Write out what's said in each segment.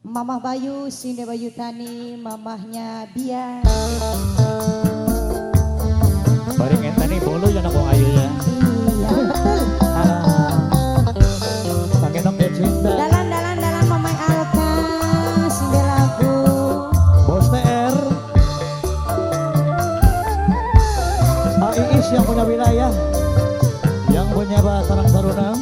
Mamah Bayu, Sinde Bayu Tani, mamahnya Biar. Bareng tani bolu ya nak ayu ya. Iya betul. Pakai nok cinta. Dalan mamah Alka, Sinde lagu. Bos TR. Iis yang punya wilayah, yang punya Sarang Saruna.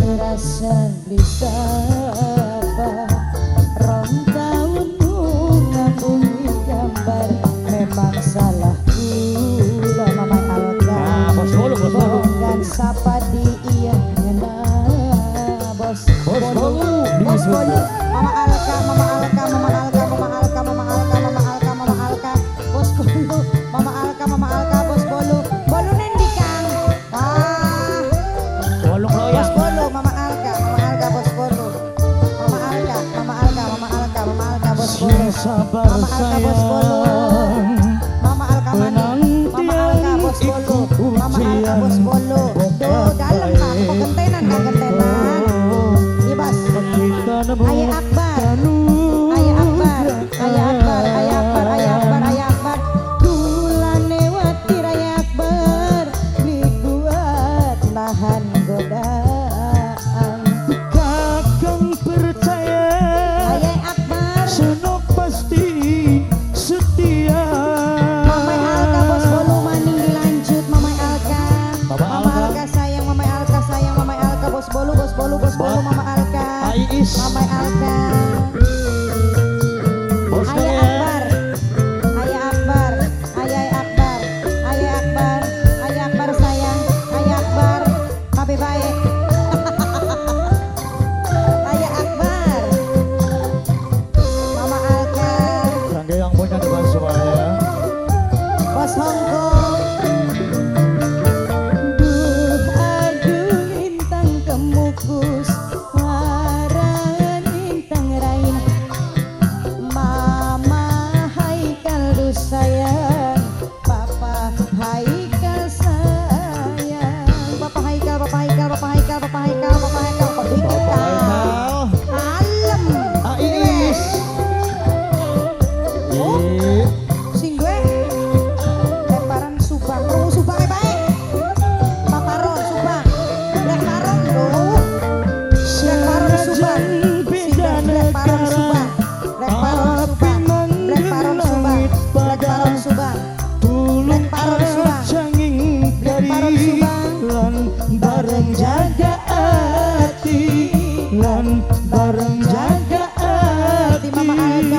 Terasa bisa rong tahun ngabungi gambar memang salahku lah Mama Alka. Bos bolu. Dan sapa di iya ngena bos bolu. Mama Alka bos bolu. Mama Alka bos bolu. Bolu nendi Kang? Bolong Bos loyang. bolu Mama Alka bos bolu. Mama Alka bos bolu. Sabar Mama Alka bos bolu. Mama Alka mani. Mama Alka bos bolu. Mama Alka bos bolu. Do dalam Pak, kegentenan Kang gentenan. Ibas. Ayah Akbar. Dulane wati Raya Akbar, li kuat nahan godaan. Kakang percaya Ayah Akbar. senok pasti setia. Mamai Alka bos bolu maning dilanjut Mamai Alka. Mama Mama Alka. Alka sayang Mamai Alka bos bolu Mama Alka. Iis. Mamai Alka. Bos Ayah TR. Akbar sayang. Ayah Akbar. Kabe baik. Ayah Akbar. Mama Alka. Sangga yang punya depan semuanya. Bos Hongkong. Aduh intang kemukus, waran intang rain. Mama Haikal du sayang, Papa Haikal sayang. Papa Haikal pedikit Kang. Alem. Iis. Sing gue lemparan Subang, Subang baik. Paparon Subang, lemparan loh. Lemparan Subang, lemparan Subang, lemparan Subang. Tulung Lemparan Subang. canging Lemparan dari Subang. lan bareng jaga hati, lan bareng jaga hati. Mama Alka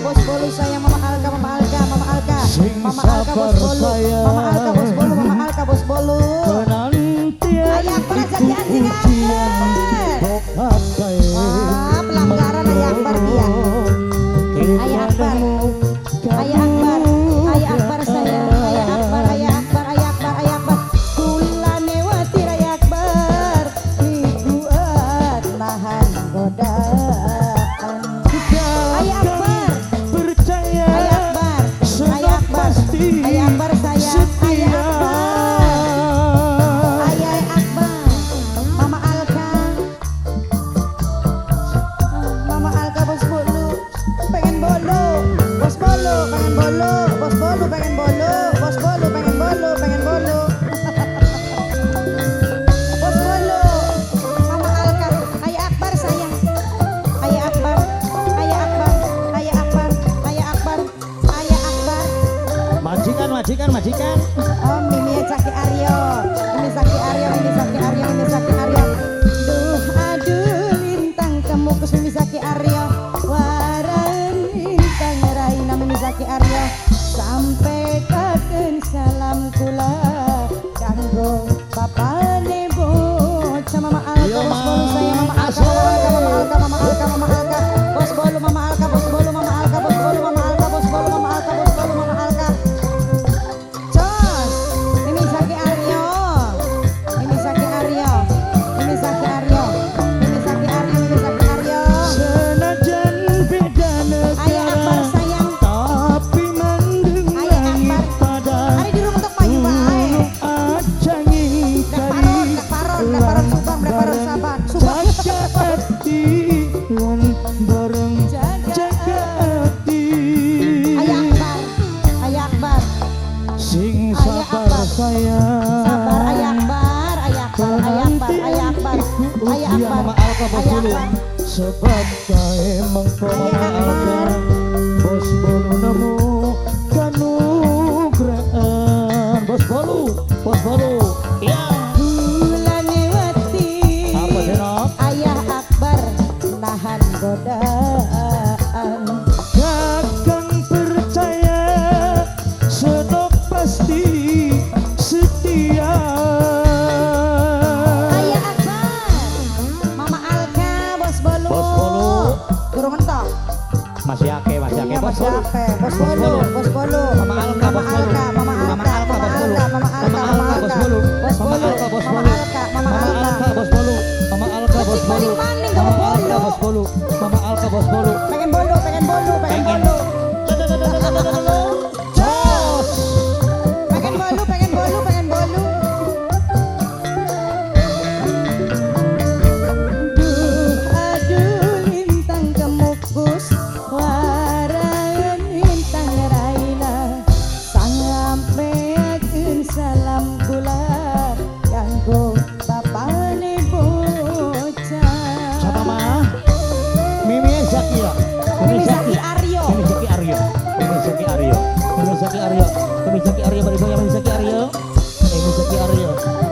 bos bolu sayang Mama Alka. Sing Mama Alka bos sabar bolu. sayang. Mama Alka bos bolu. Penantian Ayah Akbar jadi anjing Akbar. Bokapai Pelanggaran Ayah Akbar dia. Ayah Akbar. Ayah Akbar sayang. Ayah Akbar. Kulane wati Raya Akbar, kuat nahan godaan. Ayah Akbar. percaya Ayah Akbar. pasti Ayah Akbar sayang. setia. Ayah Akbar. Mama Alka. Mama Alka bos bolu. Pengen bolu. Bos bolu pengen bolu. Bos bolu pengen bolu. Bos bolu pengen bolu. Bos bolu. Mama Alka. Ayah Akbar sayang. Ayah Akbar. Majikan. Oh, Mimi Zaki Aryo. Duh, aduh, lintang kemukus Mimi Zaki Aryo. Waran lintang raina Mimi Zaki Aryo. Sampai kaken salam kula kanggo bapane bocah Mama Alka bos bolu saya Mama Alka. Bos bolu Mama Alka. Jos, Mimi Zaki Aryo. Senajan beda negara, Ayah Akbar sayang. tapi mandeng sebab kae mengko alkan bos bolu nemu kanugrahan bos bolu ya Bulanewati apa sih nok Ayah Akbar nahan godaan kakang percaya sedok pasti setia Ayah Akbar Mama Alka Bos Bolu Bos Bolu. Guru mentok masih ake Iya, bos masih bolu ape? Bos Bolu Bos Bolu Mama Alka, Bos Bolu. Mama Mama Alka Alka, Bos Bolu. Mama Alka Mama Alka, Bos Bolu. Bos Mama Bolu Alka, Bos Mama Bolu. Alka Mama Mama Alka Alka bos bolu Mama Alka bos bolu Maning-maning Mama kamu Alka bolu. bos bolu Mama Alka bos bolu Pengen bolu pengen bolu pengen bolu Jos pengen bolu pengen bolu pengen bolu Duh aduh lintang kemukus warangan lintang raina sampeakeun salam kula kanggo bapane bocah sama Mimi Zakia Mimi Zaki Aryo Mimi Zaki Aryo Mimi Zaki Aryo Mimi Zaki Aryo Mimi Zaki Aryo bari Mimi Zaki Aryo Mimi Zaki Aryo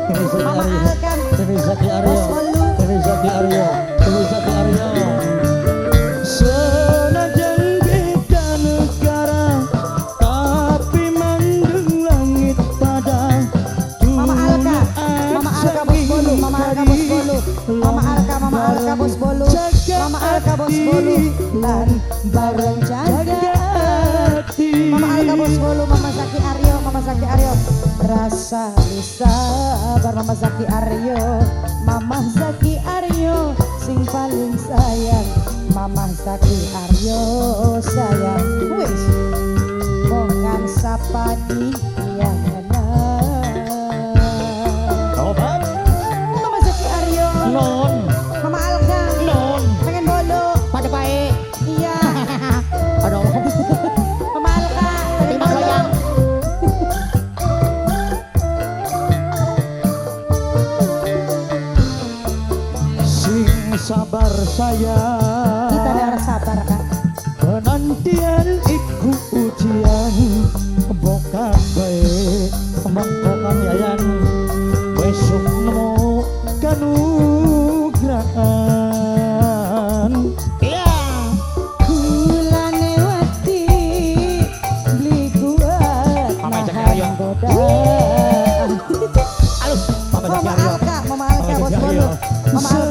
Mimi Zaki Mama Aryo Alkan Mimi Zaki Aryo Bos Bolu Mimi Zaki Aryo Mimi Zaki Aryo senajan beda negara tapi mandeng langit pada Mama Alka Bos Bolu Mama Alka Bos Bolu Mama Alka Bos Bolu Mama Alka Bos Bolu dan bareng jaga hati Mama Alka Bos Bolu Mama Zaki Aryo rasa sabar Mama Zaki Aryo sing paling sayang Mama Zaki Aryo sayang wis bongan sapadi yang obat Mama Zaki Aryo non Mama Alka non pengen bolu pada baik iya aduh Mama Alka pengen terima bolu sayang sing sabar sayang kita harus sabar kak penantian iku ujian bokan baik mangkokan yayan besok nemu kanugrahan iya Bulanewati beli kuat Mama Zaki nahan Aryo. godaan alus Mama Zaki Mama Aryo Alka Bos Bolu Mama Alka